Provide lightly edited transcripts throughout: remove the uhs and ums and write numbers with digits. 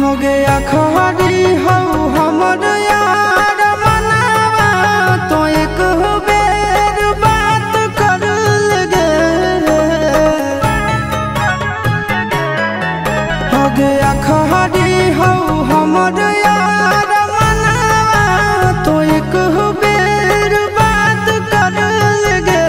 हो गया खरी हो हमर यार मनावा तो एक बेर बात कर लगे हो गया खरी हो हमर यार मनावा तो एक बेर बात कर लगे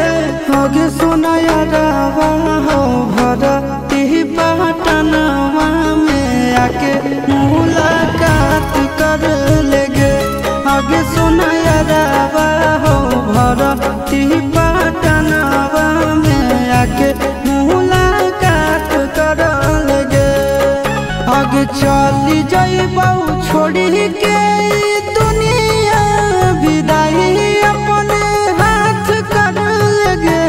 हो गे सोना यारवा हो भरती पटनवा में आके मुलाकात कर लेगे आगे सोना यारवा हो भरती पटनवा में आके मुलाकात कर लेगे आगे चली जाइबौ छोड़ी के दुनिया विदाई अपने हाथ कर लेगे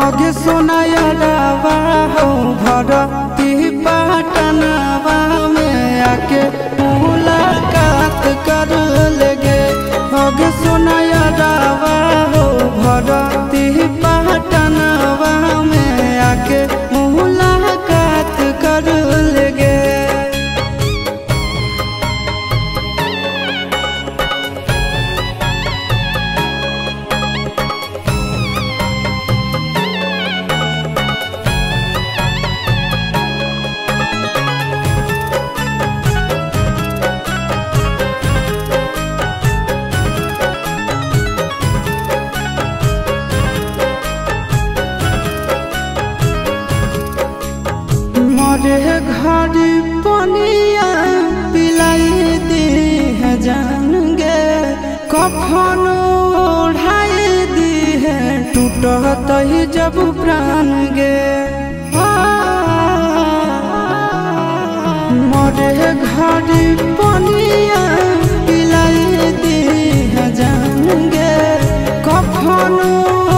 आगे सोना यारवा हो भरती पटनवा में आके मुलाकात कर लेगे आगे सोना यारवा हो भरती पटनवा में आके मुलाकात कर लेगे। मरे घर पनिया पिलाई दी है जान गे कफन ओढ़ाई दी है टूटत ही जब प्राण गे मरे घर पनिया पिलाई दी है जान गे कफन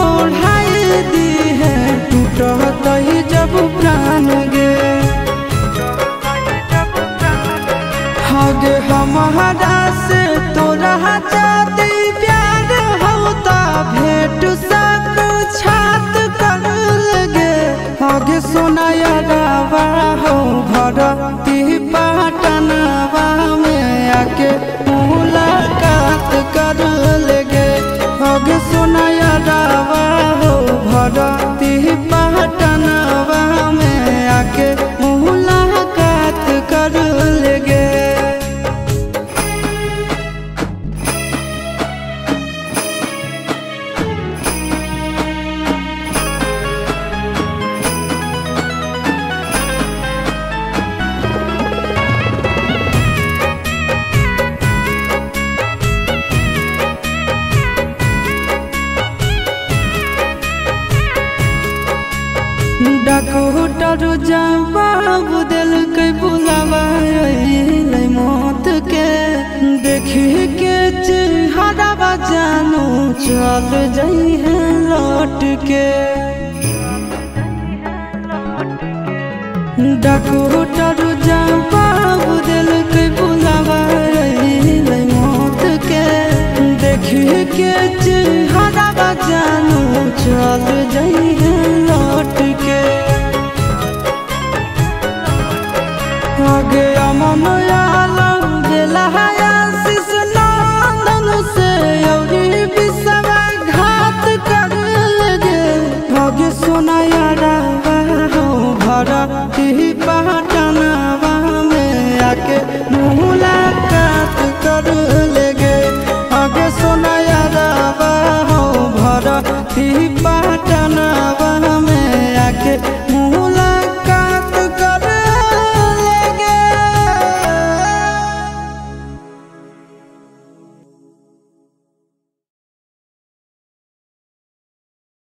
ओढ़ाई दी है टूटत ही जब प्राण गे आगे हमारा से तोरा जाती प्यार होता भेंट साक्षात कर लगे आगे सोना यारवा हो भरती पटनवा में आके मुलाकात कर लेगे आगे सोना यारवा हो भरती पटनवा में आके मुलाकात कर लेगे। डॉक्टर जवाब दिल के बुलावा मौत के देखी के चेहरा जानू चल जाई है लौट के डॉक्टर जवाब दिल के बुलावा मौत के देखी के चेहरा जानू चल जाई है लौट के आगे अमन आलम गेला आशीष नंदन से औरी विश्वासघात कर लगे आगे सोना यारवा हो भरती पटनवा में आके मुलाकात कर लेगे आगे सोना यारवा हो भरती